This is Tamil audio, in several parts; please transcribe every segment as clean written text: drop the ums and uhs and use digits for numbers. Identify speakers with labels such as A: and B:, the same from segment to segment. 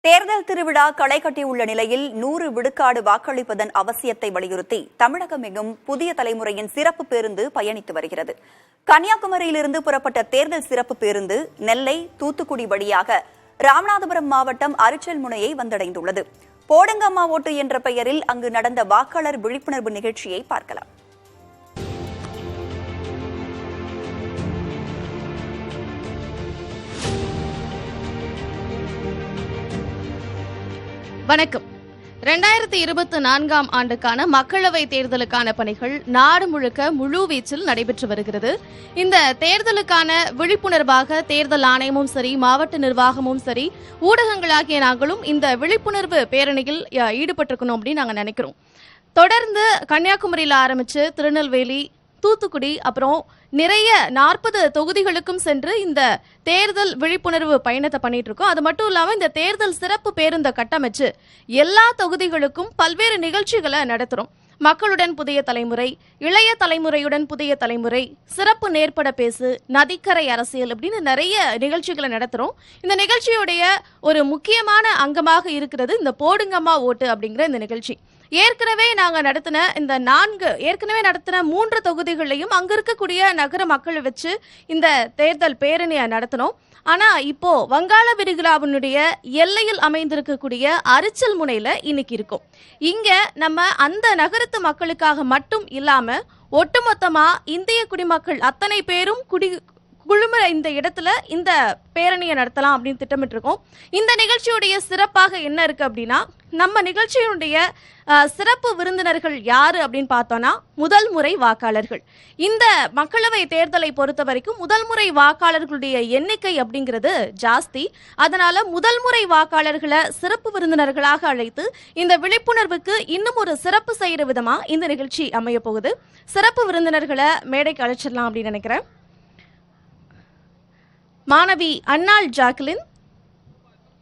A: தேர்தல் திருவிழா களை கட்டியுள்ள நிலையில் 100 விழுக்காடு வாக்களிப்பதன் அவசியத்தை வலியுறுத்தி தமிழகம் எங்கும் புதிய தலைமுறையின் சிறப்பு பேருந்து பயணித்து வருகிறது. கன்னியாகுமரியிலிருந்து புறப்பட்ட தேர்தல் சிறப்பு பேருந்து நெல்லை, தூத்துக்குடி வழியாக ராமநாதபுரம் மாவட்டம் அரிச்சல்முனையை வந்தடைந்துள்ளது. போடுங்கம்மா ஓட்டு என்ற பெயரில் அங்கு நடந்த வாக்காளர் விழிப்புணர்வு நிகழ்ச்சியை பார்க்கலாம்.
B: வணக்கம். 2024ஆம் ஆண்டுக்கான மக்களவைத் தேர்தலுக்கான பணிகள் நாடு முழுக்க முழுவீச்சில் நடைபெற்று வருகிறது. இந்த தேர்தலுக்கான விழிப்புணர்வாக தேர்தல் ஆணையமும் சரி, மாவட்ட நிர்வாகமும் சரி, ஊடகங்களாகிய நாங்களும் இந்த விழிப்புணர்வு பேரணியில் ஈடுபட்டிருக்கணும் அப்படின்னு நாங்கள் நினைக்கிறோம். தொடர்ந்து கன்னியாகுமரியில் ஆரம்பிச்சு திருநெல்வேலி, தூத்துக்குடி, அப்புறம் நிறைய 40 தொகுதிகளுக்கும் சென்று இந்த தேர்தல் விழிப்புணர்வு பயணத்தை பண்ணிட்டு இருக்கோம். அது மட்டும் இல்லாமல் இந்த தேர்தல் சிறப்பு பேருந்தை கட்டமைச்சு எல்லா தொகுதிகளுக்கும் பல்வேறு நிகழ்ச்சிகளை நடத்துறோம். மக்களுடன் புதிய தலைமுறை, இளைய தலைமுறையுடன் புதிய தலைமுறை, சிறப்பு நேர்பட பேசு, நதிக்கரை அரசியல் அப்படின்னு நிறைய நிகழ்ச்சிகளை நடத்துறோம். இந்த நிகழ்ச்சியுடைய ஒரு முக்கியமான அங்கமாக இருக்கிறது இந்த போடுங்கம்மா ஓட்டு அப்படிங்கிற இந்த நிகழ்ச்சி. ஏற்கனவே நடத்தின 3 தொகுதிகளையும் அங்க இருக்கக்கூடிய நகர மக்களை வச்சு இந்த தேர்தல் பேரணியை நடத்தினோம். ஆனா இப்போ வங்காள விரிகுடாவினுடைய எல்லையில் அமைந்திருக்கக்கூடிய அரிச்சல்முனையில இன்னைக்கு இருக்கும். இங்க நம்ம அந்த நகரத்து மக்களுக்காக மட்டும் இல்லாம ஒட்டுமொத்தமா இந்திய குடிமக்கள் அத்தனை பேரும் குழும இந்த இடத்துல இந்த பேரணியை நடத்தலாம் அப்படின்னு திட்டமிட்டு இருக்கோம். இந்த நிகழ்ச்சியுடைய சிறப்பாக என்ன இருக்கு அப்படின்னா, நம்ம நிகழ்ச்சியினுடைய சிறப்பு விருந்தினர்கள் யாரு அப்படின்னு பார்த்தோம்னா முதல் முறை வாக்காளர்கள். இந்த மக்களவை தேர்தலை பொறுத்த வரைக்கும் முதல் முறை வாக்காளர்களுடைய எண்ணிக்கை அப்படிங்கிறது ஜாஸ்தி. அதனால முதல் முறை வாக்காளர்களை சிறப்பு விருந்தினர்களாக அழைத்து இந்த விழிப்புணர்வுக்கு இன்னும் ஒரு சிறப்பு செய்யற விதமா இந்த நிகழ்ச்சி அமைய போகுது. சிறப்பு விருந்தினர்களை மேடைக்கு அழைச்சிடலாம் அப்படின்னு நினைக்கிறேன். மாணவி அன்னாள் ஜாக்லின்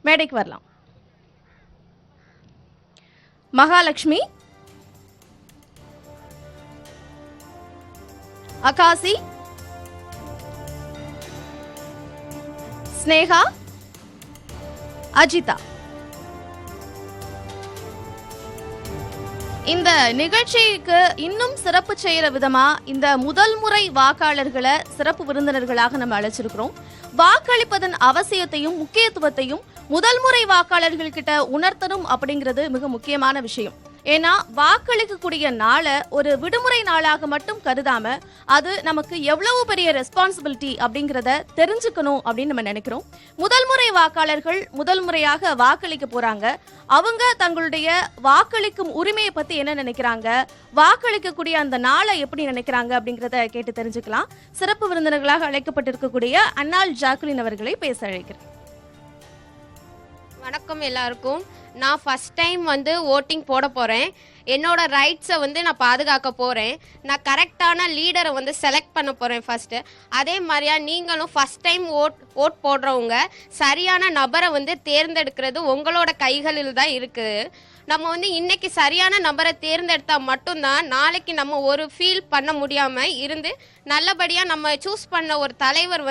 B: மேடைக்கு வரலாம். மகாலட்சுமி, அகாசி, ஸ்னேகா, அஜிதா. இந்த நிகழ்ச்சிக்கு இன்னும் சிறப்பு செய்யற விதமா இந்த முதல் முறை வாக்காளர்களை சிறப்பு விருந்தினர்களாக நம்ம அழைச்சிருக்கிறோம். வாக்களிப்பதன் அவசியத்தையும் முக்கியத்துவத்தையும் முதல் முறை வாக்காளர்கள் கிட்ட உணர்த்தணும் அப்படிங்கிறது மிக முக்கியமான விஷயம். ஏன்னா வாக்களிக்கக்கூடிய நாளை ஒரு விடுமுறை நாளாக மட்டும் கருதாம அது நமக்கு எவ்வளவு பெரிய ரெஸ்பான்சிபிலிட்டி அப்படிங்கிறத தெரிஞ்சுக்கணும் அப்படின்னு நம்ம நினைக்கிறோம். முதல் முறை வாக்காளர்கள் முதல் முறையாக வாக்களிக்க போறாங்க. அவங்க தங்களுடைய வாக்களிக்கும் உரிமையை பத்தி என்ன நினைக்கிறாங்க, வாக்களிக்கக்கூடிய அந்த நாளை எப்படி நினைக்கிறாங்க அப்படிங்கிறத கேட்டு தெரிஞ்சுக்கலாம். சிறப்பு விருந்தினர்களாக அழைக்கப்பட்டிருக்கக்கூடிய அன்னாள் ஜாக்லின் அவர்களை பேச அழைக்கிறேன்.
C: வணக்கம் எல்லாருக்கும். நான் ஃபஸ்ட் டைம் ஓட்டிங் போட போகிறேன். என்னோட ரைட்ஸை நான் பாதுகாக்க போகிறேன். நான் கரெக்டான லீடரை செலக்ட் பண்ண போகிறேன் ஃபஸ்ட்டு. அதே மாதிரியா நீங்களும் ஃபஸ்ட் டைம் ஓட் போடுறவங்க சரியான நபரை தேர்ந்தெடுக்கிறது உங்களோட கைகளில் தான் இருக்குது. நம்ம இன்னைக்கு சரியான நபரை தேர்ந்தெடுத்தால் மட்டும்தான் நாளைக்கு நம்ம ஒரு ஃபீல் பண்ண முடியாமல் இருந்து நல்லபடியாக நம்ம சூஸ் பண்ண ஒரு தலைவர்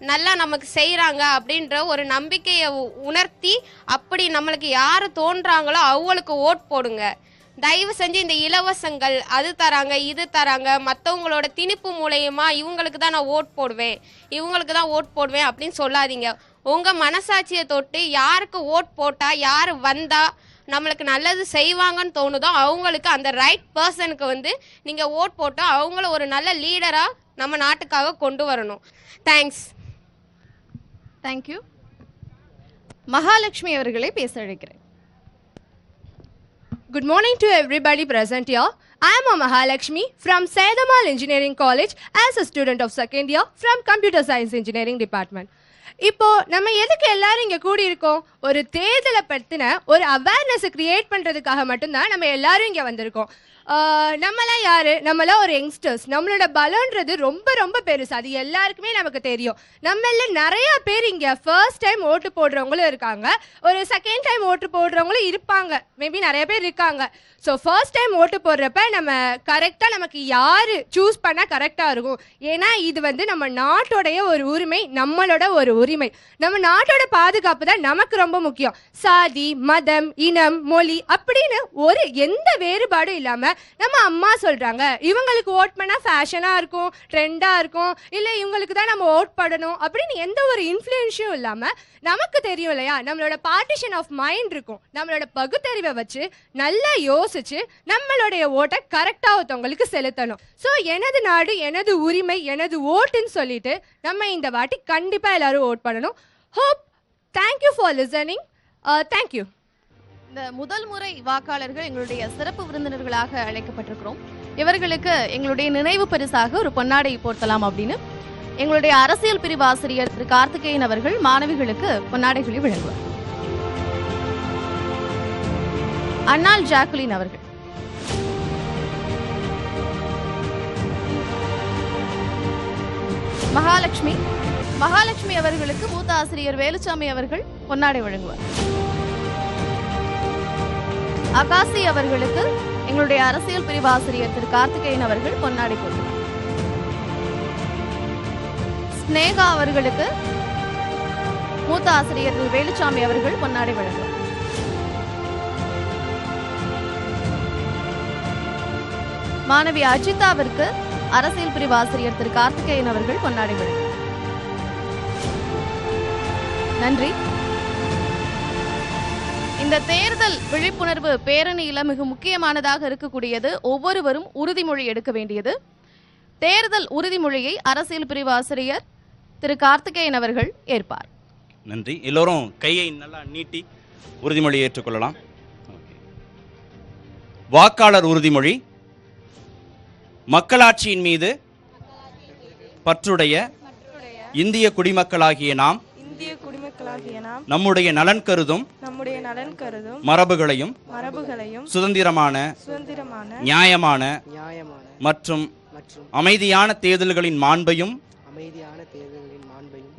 C: நல்லா நமக்கு செய்கிறாங்க அப்படின்ற ஒரு நம்பிக்கையை உணர்த்தி அப்படி நம்மளுக்கு யார் தோன்றாங்களோ அவங்களுக்கு ஓட் போடுங்க. தயவு செஞ்சு இந்த இலவசங்கள் அது தராங்க இது தராங்க மற்றவங்களோட திணிப்பு மூலயமா இவங்களுக்கு தான் நான் ஓட் போடுவேன் அப்படின்னு சொல்லாதீங்க. உங்கள் மனசாட்சியை தொட்டு யாருக்கு ஓட் போட்டால் யார் வந்தால் நம்மளுக்கு நல்லது செய்வாங்கன்னு தோணுதோ அவங்களுக்கு அந்த ரைட் பர்சனுக்கு நீங்கள் ஓட் போட்டால் அவங்கள ஒரு நல்ல லீடராக நம்ம நாட்டுக்காக கொண்டு வரணும். தேங்க்ஸ்.
B: தேங்க்யூ. மகாலட்சுமி அவர்களை பேச அழைக்கிறேன்.
D: Good morning to everybody present here. I am Mahalakshmi from Sedamal Engineering College as a student of second year from Computer Science Engineering Department. இப்போ நம்ம எதுக்கு எல்லாரும் இங்கே கூடி இருக்கோம்? ஒரு தேர்தலை பற்றின ஒரு அவேர்னஸை கிரியேட் பண்ணுறதுக்காக மட்டும்தான் நம்ம எல்லாரும் இங்கே வந்திருக்கோம். நம்மளாம் யாரு? நம்மளாம் ஒரு யங்ஸ்டர்ஸ். நம்மளோட பலம்ன்றது ரொம்ப ரொம்ப பெருசு, அது எல்லாருக்குமே நமக்கு தெரியும். நம்மள நிறைய பேர் இங்க ஃபர்ஸ்ட் டைம் ஓட்டு போடுறவங்களும் இருக்காங்க, ஒரு செகண்ட் டைம் ஓட்டு போடுறவங்களும் இருப்பாங்க, மேபி நிறைய பேர் இருக்காங்க. ஸோ ஃபர்ஸ்ட் டைம் ஓட்டு போடுறப்ப நம்ம கரெக்டாக நமக்கு யார் சூஸ் பண்ணால் கரெக்டாக இருக்கும். ஏன்னா இது வந்து நம்ம நாட்டோடைய ஒரு உரிமை, நம்மளோட ஒரு உரிமை. நம்ம நாட்டோட பாதுகாப்பு தான் நமக்கு ரொம்ப முக்கியம். சாதி, மதம், இனம், மொழி அப்படின்னு ஒரு எந்த வேறுபாடும் இல்லாமல் நம்ம அம்மா சொல்கிறாங்க இவங்களுக்கு ஓட் பண்ணால் ஃபேஷனாக இருக்கும், ட்ரெண்டாக இருக்கும், இல்லை இவங்களுக்கு தான் நம்ம ஓட் பண்ணணும் அப்படின்னு எந்த ஒரு இன்ஃப்ளூயன்ஸும் இல்லாமல் நமக்கு தெரியும் இல்லையா, நம்மளோட பார்ட்டிஷன் ஆஃப் மைண்ட் இருக்கும். நம்மளோட பகுத்தறிவை வச்சு நல்லா யோசிச்சு நம்மளுடைய ஓட்டை கரெக்டாக ஒருத்தவங்களுக்கு செலுத்தணும். ஸோ எனது நாடு எனது உரிமை எனது ஓட்டுன்னு சொல்லிட்டு நம்ம இந்த வாட்டி கண்டிப்பாக எல்லாரும் ஓட் பண்ணணும். Hope. Thank you for listening. Thank you.
B: இந்த முதல் முறை வாக்காளர்கள் எங்களுடைய சிறப்பு விருந்தினர்களாக அழைக்கப்பட்டிருக்கிறோம். இவர்களுக்கு எங்களுடைய நினைவு பரிசாக ஒரு பொன்னாடை போர்த்தலாம் அப்படின்னு எங்களுடைய அரசியல் பிரிவு ஆசிரியர் திரு கார்த்திகேயன் அவர்கள் மாணவிகளுக்கு பொன்னாடைகளை வழங்குவார். அன்னாள் ஜாக்குலின் அவர்கள். மகாலட்சுமி அவர்களுக்கு மூத்த ஆசிரியர் வேலுச்சாமி அவர்கள் பொன்னாடை வழங்குவார். அகாசி அவர்களுக்கு எங்களுடைய அரசியல் பிரிவு ஆசிரியர் திரு கார்த்திகேயன் அவர்கள் பொன்னாடை போடுவார். ஸ்னேகா அவர்களுக்கு மூத்த ஆசிரியர் திரு வேலுச்சாமி அவர்கள் பொன்னாடை வழங்குவார். மாணவி அஜிதாவிற்கு அரசியல் பிரிவு ஆசிரியர் திரு கார்த்திகேயன் அவர்கள் பொன்னாடை வழங்குவார். நன்றி. இந்த தேர்தல் விழிப்புணர்வு பேரணியில மிக முக்கியமானதாக இருக்கக்கூடியது ஒவ்வொருவரும் உறுதிமொழி எடுக்க வேண்டியது. தேர்தல் உறுதிமொழியை அரசியல் பிரிவு ஆசிரியர் திரு கார்த்திகேயன் அவர்கள் ஏற்பார்.
E: நன்றி. எல்லோரும் கையை நல்லா நீட்டி உறுதிமொழி ஏற்றுக்கொள்ளலாம். வாக்காளர் உறுதிமொழி. மக்களாட்சியின் மீது பற்றுடைய இந்திய குடிமக்களாகிய நாம் நம்முடைய நலன் கருதும் மரபுகளையும் சுதந்திரமான நியாயமான மற்றும் அமைதியான தேர்தல்களின் மாண்பையும்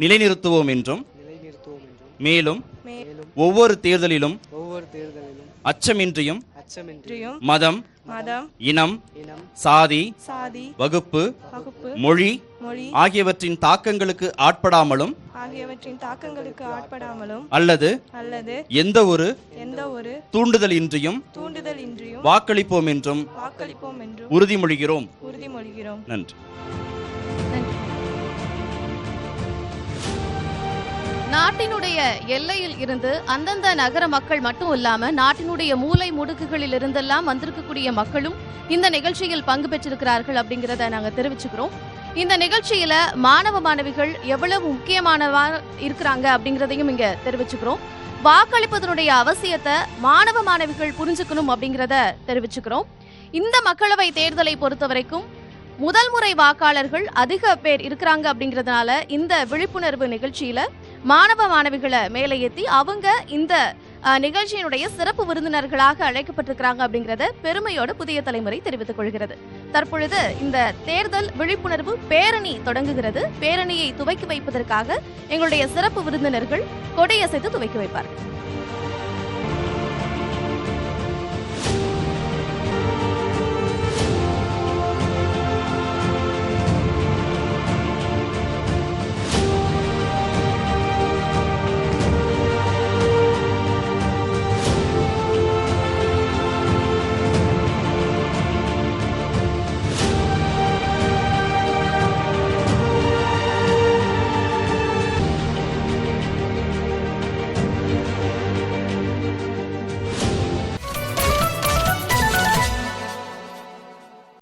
E: நிலைநிறுத்துவோம் என்றும் மேலும் ஒவ்வொரு தேர்தலிலும் அச்சமின்றியும் மதம், இனம், சாதி, வகுப்பு, மொழி ஆகியவற்றின் தாக்கங்களுக்கு ஆட்படாமலும் அல்லது எந்த ஒரு தூண்டுதல் இன்றியும் வாக்களிப்போம் என்றும் உறுதிமொழிகிறோம். நன்றி.
B: நாட்டினுடைய எல்லையில் இருந்து அந்தந்த நகர மக்கள் மட்டும் இல்லாம நாட்டினுடைய மூலை முடுக்குகளில் இருந்தெல்லாம் வந்திருக்கக்கூடிய மக்களும் இந்த நிகழ்ச்சியில் பங்கு பெற்றிருக்கிறார்கள் அப்படிங்கிறத நாங்க தெரிவிச்சுக்கிறோம். இந்த நிகழ்ச்சியில மாணவ மாணவிகள் எவ்வளவு முக்கியமானவா இருக்கிறாங்க அப்படிங்கிறதையும் இங்க தெரிவிச்சுக்கிறோம். வாக்களிப்பதனுடைய அவசியத்தை மாணவ மாணவிகள் புரிஞ்சுக்கணும் அப்படிங்கிறத தெரிவிச்சுக்கிறோம். இந்த மக்களவை தேர்தலை பொறுத்த வரைக்கும் முதல் முறை வாக்காளர்கள் அதிக பேர் இருக்கிறாங்க அப்படிங்கிறதுனால இந்த விழிப்புணர்வு நிகழ்ச்சியில மாணவ மாணவிகளை மேலே ஏற்றி அவங்க இந்த நிகழ்ச்சியினுடைய சிறப்பு விருந்தினர்களாக அழைக்கப்பட்டிருக்கிறாங்க அப்படிங்கறத பெருமையோடு புதிய தலைமுறை தெரிவித்துக் கொள்கிறது. தற்பொழுது இந்த தேர்தல் விழிப்புணர்வு பேரணி தொடங்குகிறது. பேரணியை துவக்கி வைப்பதற்காக எங்களுடைய சிறப்பு விருந்தினர்கள் கொடியசைத்து துவக்கி வைப்பார்கள்.